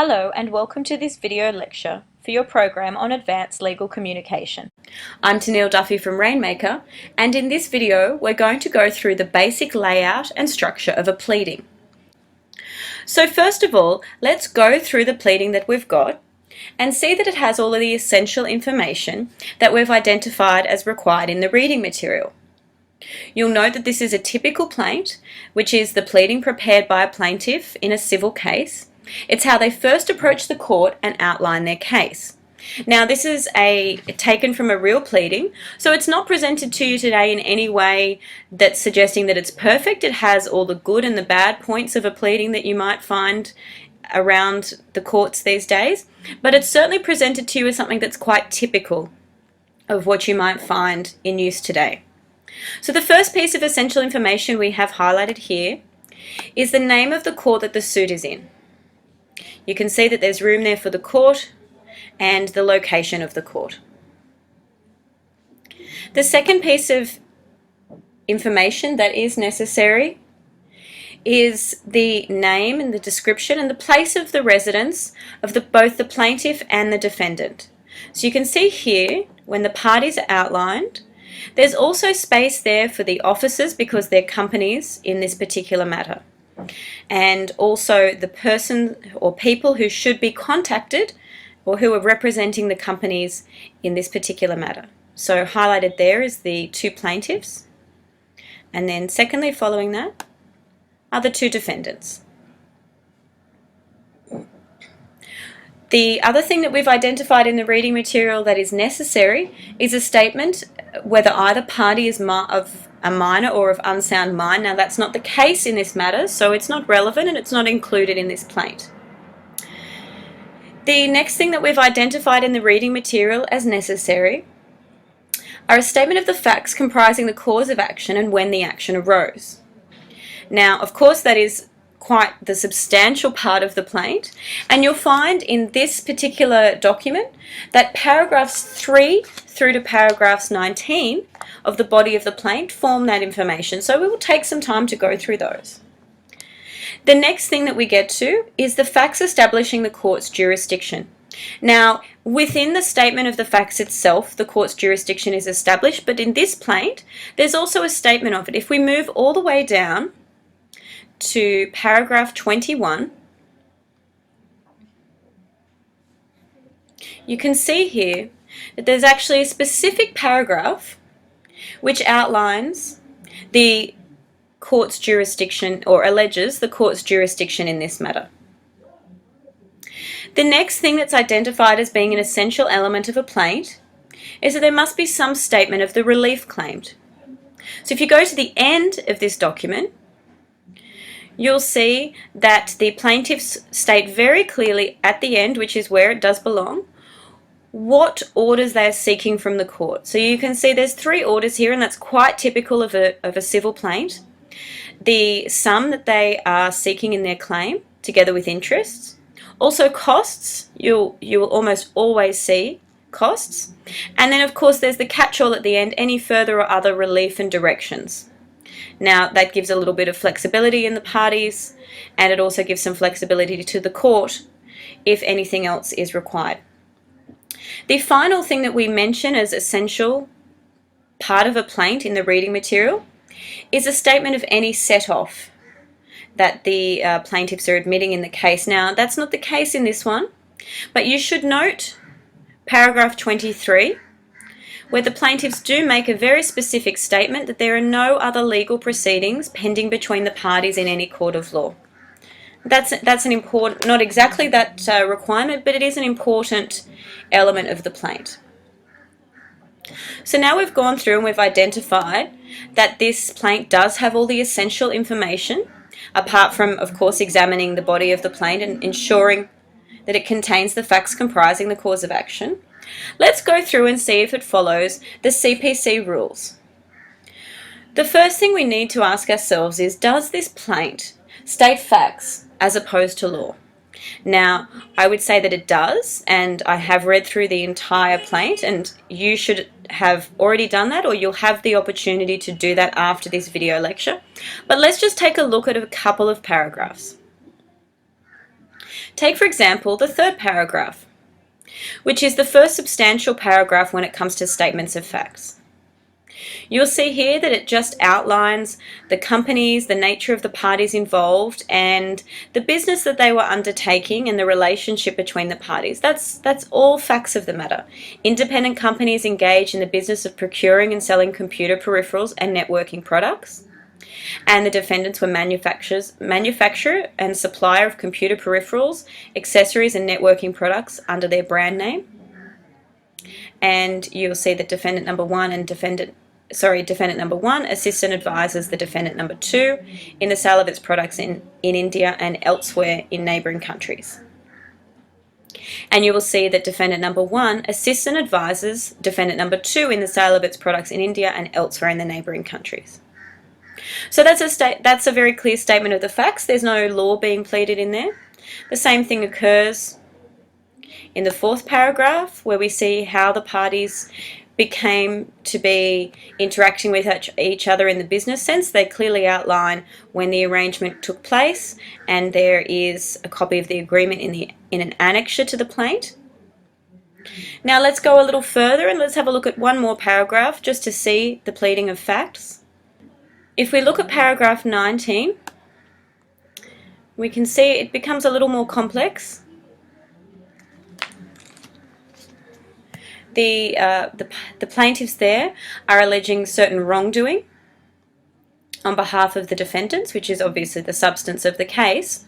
Hello and welcome to this video lecture for your program on Advanced Legal Communication. I'm Tennille Duffy from Rainmaker, and in this video we're going to go through the basic layout and structure of a pleading. So first of all, let's go through the pleading that we've got and see that it has all of the essential information that we've identified as required in the reading material. You'll note that this is a typical plaint, which is the pleading prepared by a plaintiff in a civil case. It's how they first approach the court and outline their case. Now, this is taken from a real pleading, so it's not presented to you today in any way that's suggesting that it's perfect. It has all the good and the bad points of a pleading that you might find around the courts these days, but it's certainly presented to you as something that's quite typical of what you might find in use today. So the first piece of essential information we have highlighted here is the name of the court that the suit is in. You can see that there's room there for the court and the location of the court. The second piece of information that is necessary is the name and the description and the place of the residence of both the plaintiff and the defendant. So you can see here, when the parties are outlined, there's also space there for the officers because they're companies in this particular matter, and also the person or people who should be contacted or who are representing the companies in this particular matter. So highlighted there is the two plaintiffs, and then secondly, following that, are the two defendants. The other thing that we've identified in the reading material that is necessary is a statement whether either party is of a minor or of unsound mind. Now, that's not the case in this matter, so it's not relevant and it's not included in this plaint. The next thing that we've identified in the reading material as necessary are a statement of the facts comprising the cause of action and when the action arose. Now, of course, that is quite the substantial part of the plaint, and you'll find in this particular document that paragraphs 3 through to paragraphs 19 of the body of the plaint form that information, so we will take some time to go through those. The next thing that we get to is the facts establishing the court's jurisdiction. Now, within the statement of the facts itself, the court's jurisdiction is established, but in this plaint there's also a statement of it. If we move all the way down to paragraph 21, you can see here that there's actually a specific paragraph which outlines the court's jurisdiction, or alleges the court's jurisdiction in this matter. The next thing that's identified as being an essential element of a plaint is that there must be some statement of the relief claimed. So if you go to the end of this document, you'll see that the plaintiffs state very clearly at the end, which is where it does belong, what orders they're seeking from the court. So you can see there's 3 orders here, and that's quite typical of a civil plaint. The sum that they are seeking in their claim, together with interests. Also costs, you will almost always see costs. And then of course there's the catch-all at the end, any further or other relief and directions. Now, that gives a little bit of flexibility in the parties, and it also gives some flexibility to the court if anything else is required. The final thing that we mention as essential part of a plaint in the reading material is a statement of any set-off that the plaintiffs are admitting in the case. Now, that's not the case in this one, but you should note paragraph 23, where the plaintiffs do make a very specific statement that there are no other legal proceedings pending between the parties in any court of law. That's an important, not exactly that requirement, but it is an important element of the plaint. So now we've gone through and we've identified that this plaint does have all the essential information, apart from, of course, examining the body of the plaint and ensuring that it contains the facts comprising the cause of action. Let's go through and see if it follows the CPC rules. The first thing we need to ask ourselves is, does this plaint state facts as opposed to law? Now, I would say that it does, and I have read through the entire plaint, and you should have already done that, or you'll have the opportunity to do that after this video lecture. But let's just take a look at a couple of paragraphs. Take, for example, the third paragraph, which is the first substantial paragraph when it comes to statements of facts. You'll see here that it just outlines the companies, the nature of the parties involved, and the business that they were undertaking and the relationship between the parties. That's all facts of the matter. Independent companies engage in the business of procuring and selling computer peripherals and networking products. And the defendants were manufacturer and supplier of computer peripherals, accessories and networking products under their brand name. And you'll see that defendant number one assists and advises the defendant number two in the sale of its products in India and elsewhere in neighbouring countries. And you will see that defendant number one assists and advises defendant number two in the sale of its products in India and elsewhere in the neighbouring countries. So that's a very clear statement of the facts. There's no law being pleaded in there. The same thing occurs in the fourth paragraph, where we see how the parties became to be interacting with each other in the business sense. They clearly outline when the arrangement took place, and there is a copy of the agreement in an annexure to the plaint. Now let's go a little further and let's have a look at one more paragraph just to see the pleading of facts. If we look at paragraph 19, we can see it becomes a little more complex. The plaintiffs there are alleging certain wrongdoing on behalf of the defendants, which is obviously the substance of the case.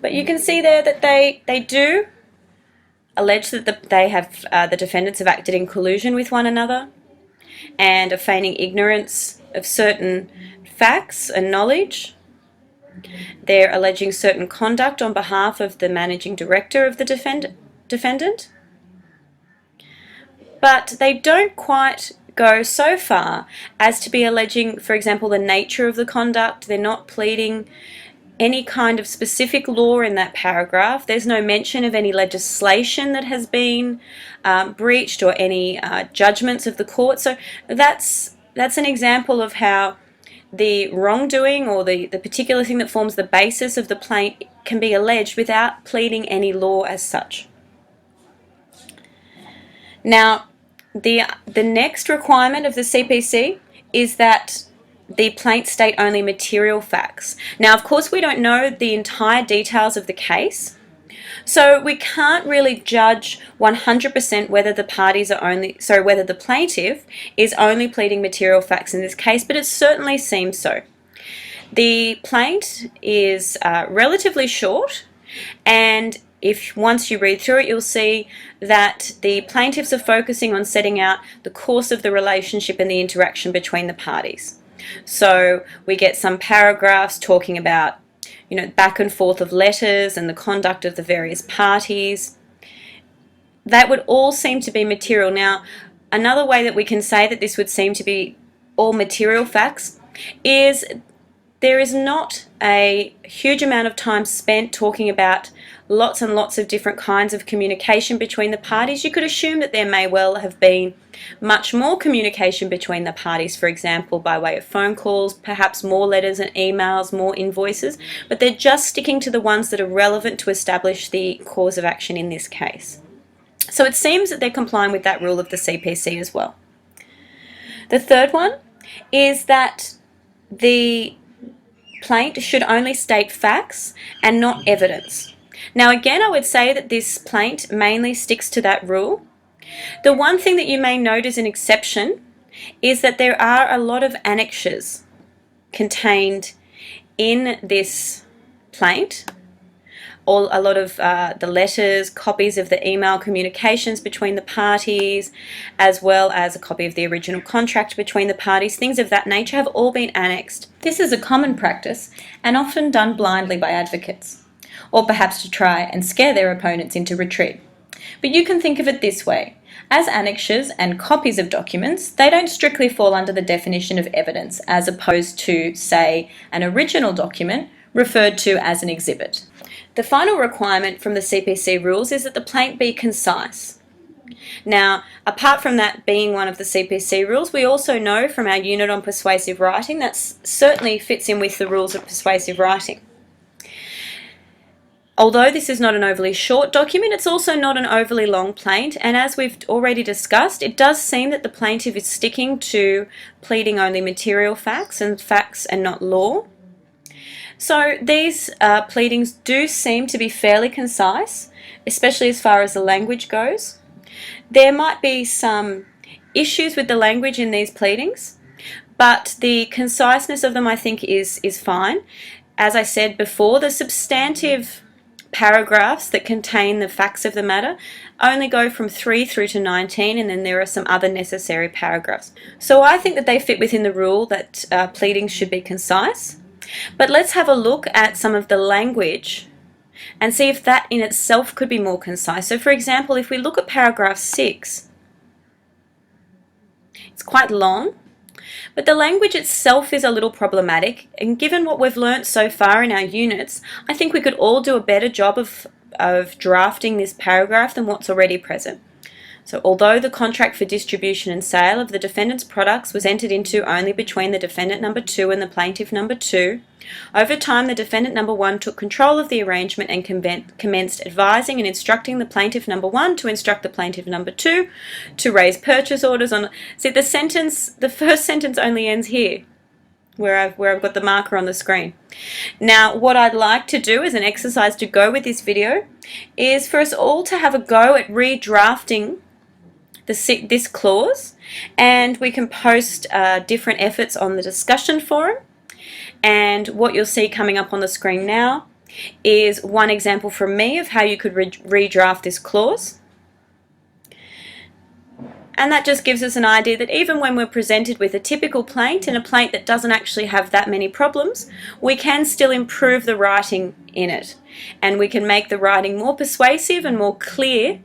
But you can see there that they do allege that the defendants have acted in collusion with one another and are feigning ignorance of certain facts and knowledge. They're alleging certain conduct on behalf of the managing director of the defendant. But they don't quite go so far as to be alleging, for example, the nature of the conduct. They're not pleading any kind of specific law in that paragraph. There's no mention of any legislation that has been breached or any judgments of the court. So that's an example of how the wrongdoing or the particular thing that forms the basis of the plaint can be alleged without pleading any law as such. Now, the next requirement of the CPC is that the plaint state only material facts. Now, of course, we don't know the entire details of the case, so we can't really judge 100% whether whether the plaintiff is only pleading material facts in this case, but it certainly seems so. The plaint is relatively short, and once you read through it, you'll see that the plaintiffs are focusing on setting out the course of the relationship and the interaction between the parties. So we get some paragraphs talking about, back and forth of letters and the conduct of the various parties. That would all seem to be material. Now, another way that we can say that this would seem to be all material facts is there is not a huge amount of time spent talking about lots and lots of different kinds of communication between the parties. You could assume that there may well have been much more communication between the parties, for example, by way of phone calls, perhaps more letters and emails, more invoices, but they're just sticking to the ones that are relevant to establish the cause of action in this case. So it seems that they're complying with that rule of the CPC as well. The third one is that the plaint should only state facts and not evidence. Now again, I would say that this plaint mainly sticks to that rule. The one thing that you may note as an exception is that there are a lot of annexures contained in this plaint. A lot of the letters, copies of the email communications between the parties, as well as a copy of the original contract between the parties, things of that nature have all been annexed. This is a common practice and often done blindly by advocates, or perhaps to try and scare their opponents into retreat. But you can think of it this way. As annexures and copies of documents, they don't strictly fall under the definition of evidence, as opposed to, say, an original document referred to as an exhibit. The final requirement from the CPC rules is that the plaint be concise. Now, apart from that being one of the CPC rules, we also know from our unit on persuasive writing that certainly fits in with the rules of persuasive writing. Although this is not an overly short document, it's also not an overly long plaint, and as we've already discussed, it does seem that the plaintiff is sticking to pleading only material facts and not law. So these pleadings do seem to be fairly concise, especially as far as the language goes. There might be some issues with the language in these pleadings, but the conciseness of them I think is fine. As I said before, the substantive paragraphs that contain the facts of the matter only go from 3 through to 19, and then there are some other necessary paragraphs. So I think that they fit within the rule that pleadings should be concise. But let's have a look at some of the language and see if that in itself could be more concise. So for example, if we look at paragraph 6, it's quite long, but the language itself is a little problematic, and given what we've learnt so far in our units, I think we could all do a better job of drafting this paragraph than what's already present. So although the contract for distribution and sale of the defendant's products was entered into only between the defendant number 2 and the plaintiff number 2, over time the defendant number 1 took control of the arrangement and commenced advising and instructing the plaintiff number 1 to instruct the plaintiff number 2 to raise purchase orders on... See, the first sentence only ends here, where I've got the marker on the screen. Now, what I'd like to do as an exercise to go with this video is for us all to have a go at redrafting this clause, and we can post different efforts on the discussion forum. And what you'll see coming up on the screen now is one example from me of how you could redraft this clause. And that just gives us an idea that even when we're presented with a typical plaint and a plaint that doesn't actually have that many problems, we can still improve the writing in it. And we can make the writing more persuasive and more clear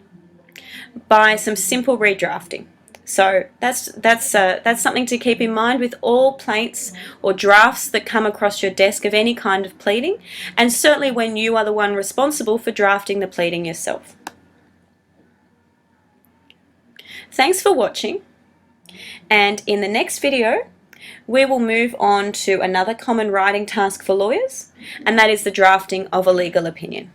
by some simple redrafting. So that's something to keep in mind with all plaints or drafts that come across your desk of any kind of pleading, and certainly when you are the one responsible for drafting the pleading yourself. Thanks for watching, and in the next video we will move on to another common writing task for lawyers, and that is the drafting of a legal opinion.